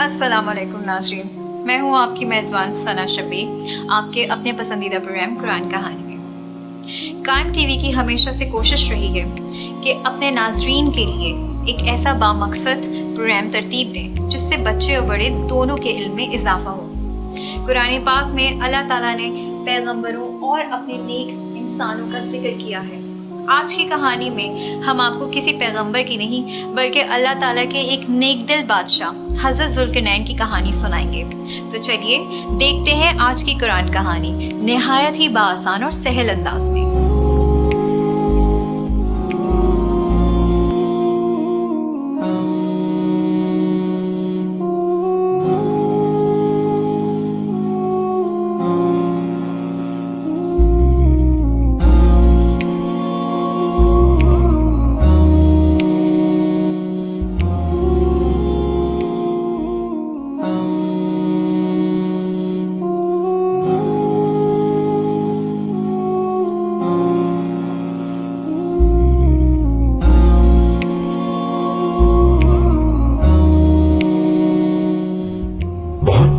अस्सलाम वालेकुम नाज़रीन, मैं हूँ आपकी मेज़बान सना शबी, आपके अपने पसंदीदा प्रोग्राम कुरान कहानी में। कायम टीवी की हमेशा से कोशिश रही है कि अपने नाज़रीन के लिए एक ऐसा बामकसद प्रोग्राम तरतीब दें जिससे बच्चे और बड़े दोनों के इल्म में इजाफा हो। कुरान पाक में अल्लाह ताला ने पैगंबरों और अपने नेक इंसानों का जिक्र किया है। आज की कहानी में हम आपको किसी पैगंबर की नहीं बल्कि अल्लाह ताला के एक नेक दिल बादशाह हज़रत ज़ुल्करनैन की कहानी सुनाएंगे। तो चलिए देखते हैं आज की कुरान कहानी निहायत ही बाआसान और सहल अंदाज में।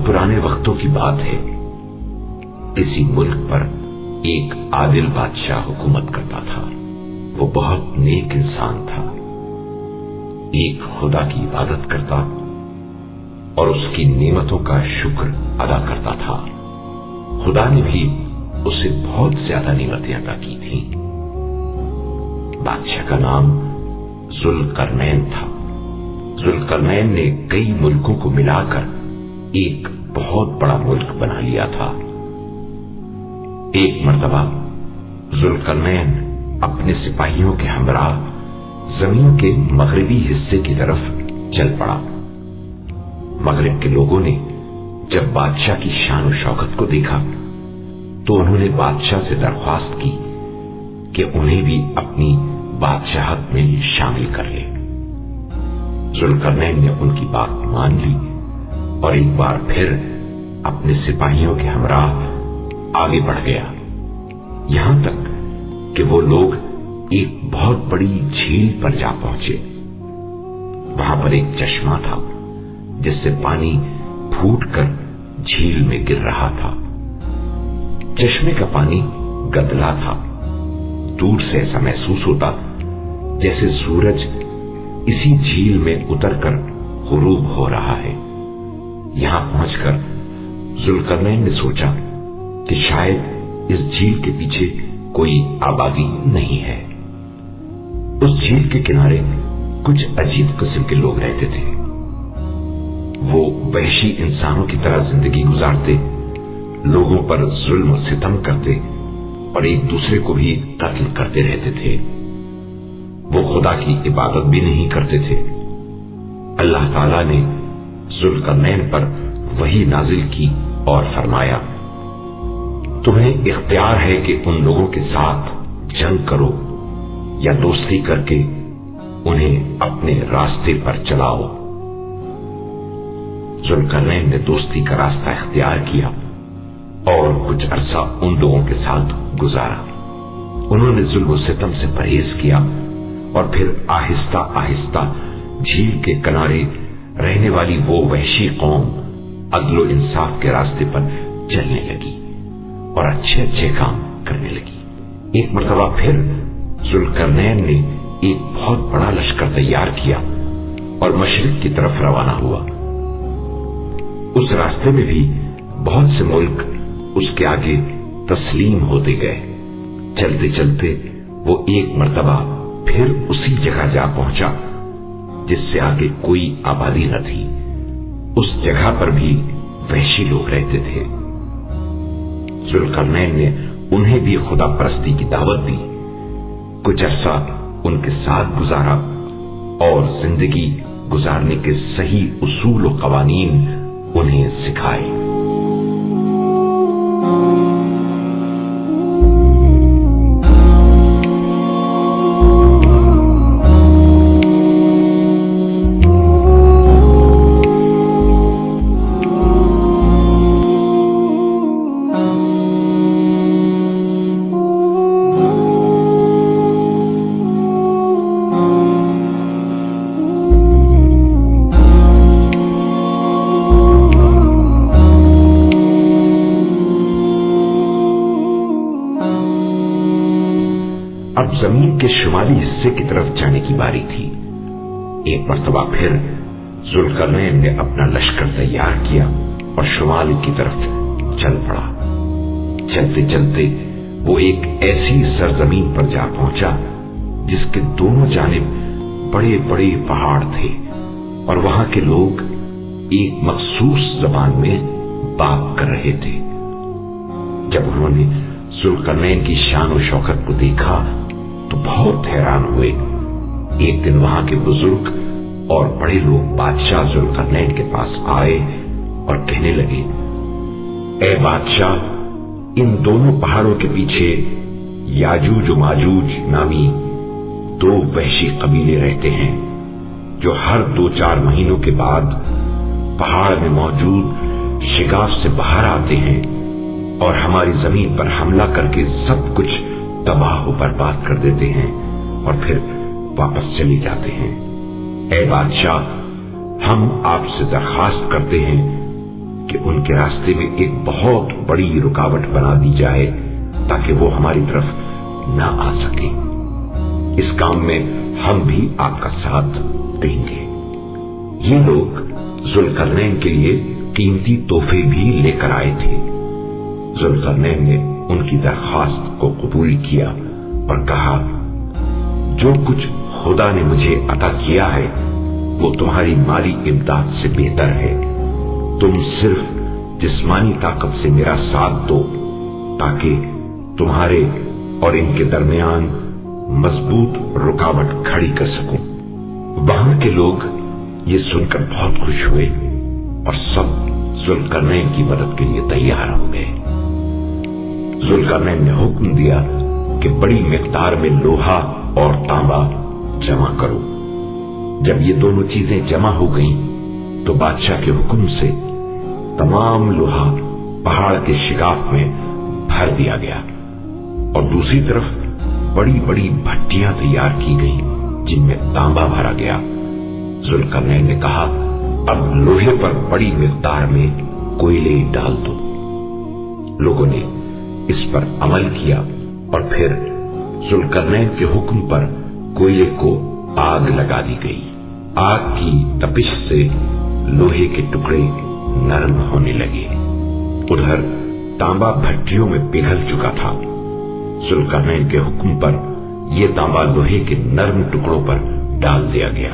पुराने वक्तों की बात है। किसी मुल्क पर एक आदिल बादशाह हुकूमत करता था। वो बहुत नेक इंसान था, एक खुदा की इबादत करता और उसकी नेमतों का शुक्र अदा करता था। खुदा ने भी उसे बहुत ज्यादा नेमतें अदा की थी। बादशाह का नाम ज़ुल्करनैन था। ज़ुल्करनैन ने कई मुल्कों को मिलाकर एक बहुत बड़ा मुल्क बना लिया था। एक मर्तबा ज़ुल्करनैन अपने सिपाहियों के हमराह जमीन के मगरबी हिस्से की तरफ चल पड़ा। मगरिब के लोगों ने जब बादशाह की शान और शौकत को देखा तो उन्होंने बादशाह से दरख्वास्त की कि उन्हें भी अपनी बादशाहत में शामिल कर ले। ज़ुल्करनैन ने उनकी बात मान ली और एक बार फिर अपने सिपाहियों के हमराह आगे बढ़ गया, यहां तक कि वो लोग एक बहुत बड़ी झील पर जा पहुंचे। वहां पर एक चश्मा था जिससे पानी फूटकर झील में गिर रहा था। चश्मे का पानी गदला था। दूर से ऐसा महसूस होता जैसे सूरज इसी झील में उतरकर गुरूब हो रहा है। यहां पहुंचकर ज़ुल्करनैन ने सोचा कि शायद इस झील के पीछे कोई आबादी नहीं है। उस झील के किनारे कुछ अजीब किस्म के लोग रहते थे। वो वहशी इंसानों की तरह जिंदगी गुजारते, लोगों पर जुल्म सितम करते और एक दूसरे को भी कत्ल करते रहते थे। वो खुदा की इबादत भी नहीं करते थे। अल्लाह ताला ने ज़ुल्करनैन पर वही नाजिल की और फरमाया, तुम्हें इख्तियार है कि उन लोगों के साथ जंग करो या दोस्ती करके उन्हें अपने रास्ते पर चलाओ। ज़ुल्करनैन ने दोस्ती का रास्ता इख्तियार किया और कुछ अरसा उन लोगों के साथ गुजारा। उन्होंने जुल्म सितम से परहेज किया और फिर आहिस्ता आहिस्ता झील के किनारे रहने वाली वो वहशी कौम अदलो इंसाफ के रास्ते पर चलने लगी और अच्छे अच्छे काम करने लगी। एक मरतबा फिर ज़ुल्करनैन ने एक बहुत बड़ा लश्कर तैयार किया और मशरिक की तरफ रवाना हुआ। उस रास्ते में भी बहुत से मुल्क उसके आगे तस्लीम होते गए। चलते चलते वो एक मरतबा फिर उसी जगह जा पहुंचा जिससे आगे कोई आबादी न थी। उस जगह पर भी वहशी लोग रहते थे। ज़ुल्करनैन ने उन्हें भी खुदा परस्ती की दावत दी। कुछ अरसा उनके साथ गुजारा और जिंदगी गुजारने के सही उसूल और कवानीन उन्हें सिखाए। अब जमीन के शुमाली हिस्से की तरफ जाने की बारी थी। एक मर्तबा फिर जुल्करनैन ने अपना लश्कर तैयार किया और शुमाल की तरफ चल पड़ा। चलते चलते वो एक ऐसी सरजमीन पर जा पहुंचा जिसके दोनों जानिब बड़े बड़े पहाड़ थे और वहां के लोग एक मखसूस जबान में बात कर रहे थे। जब उन्होंने जुल्करनैन की शान और शौकत को देखा तो बहुत हैरान हुए। एक दिन वहां के बुजुर्ग और बड़े लोग बादशाह जुल्करनैन के पास आए और कहने लगे, ए बादशाह, इन दोनों पहाड़ों के पीछे याजूज और माजूज नामी दो वहशी कबीले रहते हैं जो हर 2-4 महीनों के बाद पहाड़ में मौजूद शिगाफ से बाहर आते हैं और हमारी जमीन पर हमला करके सब कुछ तबाह और बर्बाद कर देते हैं और फिर वापस चले जाते हैं। ऐ बादशाह, हम आपसे दरखास्त करते हैं कि उनके रास्ते में एक बहुत बड़ी रुकावट बना दी जाए ताकि वो हमारी तरफ न आ सके। इस काम में हम भी आपका साथ देंगे। ये लोग जुल्करनैन के लिए कीमती तोहफे भी लेकर आए थे। जुल्करनैन ने उनकी दरखास्त को कबूल किया और कहा, जो कुछ खुदा ने मुझे अता किया है वो तुम्हारी माली इमदाद से बेहतर है। तुम सिर्फ जिस्मानी ताकत से मेरा साथ दो ताकि तुम्हारे और इनके दरमियान मजबूत रुकावट खड़ी कर सकूं। वहां के लोग ये सुनकर बहुत खुश हुए और सब जुल्करनैन की मदद के लिए तैयार हो गए। जुल्करनैन ने हुक्म दिया कि बड़ी मिकदार में लोहा और तांबा जमा करो। जब ये दोनों चीजें जमा हो गईं, तो बादशाह के हुक्म से तमाम लोहा पहाड़ के शिगाफ में भर दिया गया और दूसरी तरफ बड़ी बड़ी भट्टियां तैयार की गईं जिनमें तांबा भरा गया। जुल्करनैन ने कहा, अब लोहे पर बड़ी मिकदार में कोयले डाल दो। लोगों ने इस पर अमल किया और फिर जुल्करनैन के हुक्म पर कोयले को आग लगा दी गई। आग की तपिश से लोहे के टुकड़े नरम होने लगे। उधर तांबा भट्टियों में पिघल चुका था। जुल्करनैन के हुक्म पर यह तांबा लोहे के नरम टुकड़ों पर डाल दिया गया।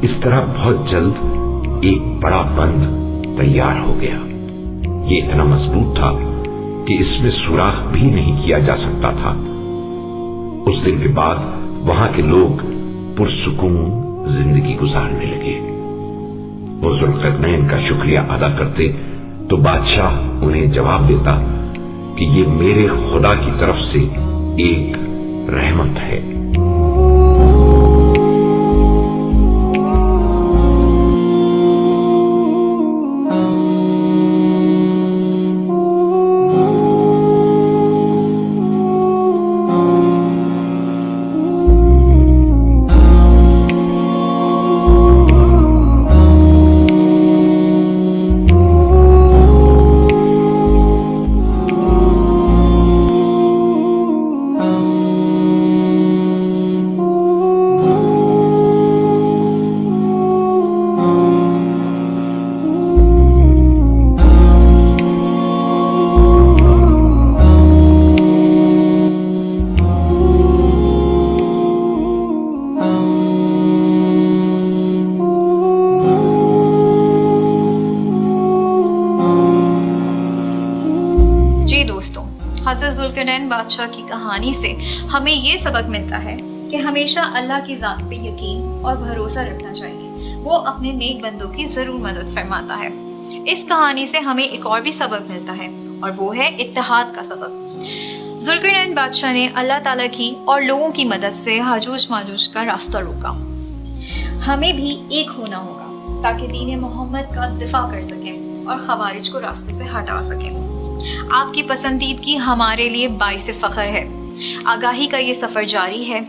इस तरह बहुत जल्द एक बड़ा बंद तैयार हो गया। ये इतना मजबूत था कि इसमें सुराख भी नहीं किया जा सकता था। उस दिन के बाद वहां के लोग पुरसुकून जिंदगी गुजारने लगे। वो जुल्करनैन का शुक्रिया अदा करते तो बादशाह उन्हें जवाब देता कि ये मेरे खुदा की तरफ से एक रहमत है। हज़रत जुल्करनैन बादशाह की कहानी से हमें ये सबक मिलता है कि हमेशा अल्लाह की ज़ात पे यकीन और भरोसा रखना चाहिए। वो अपने नेक बंदों की ज़रूर मदद फरमाता है। इस कहानी से हमें एक और भी सबक मिलता है और वो है इत्तेहाद का सबक। जुल्करनैन बादशाह ने अल्लाह ताला की और लोगों की मदद से हाजूज माजूज का रास्ता रोका। हमें भी एक होना होगा ताकि दीन मोहम्मद का दिफा कर सकें और खवारिज को रास्ते से हटा सकें। आपकी पसंदीदगी हमारे लिए बाइस फ़ख्र है। आगाही का ये सफ़र जारी है।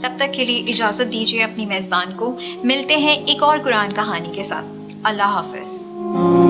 तब तक के लिए इजाज़त दीजिए अपनी मेज़बान को। मिलते हैं एक और कुरान कहानी के साथ। अल्लाह हाफ़िज़।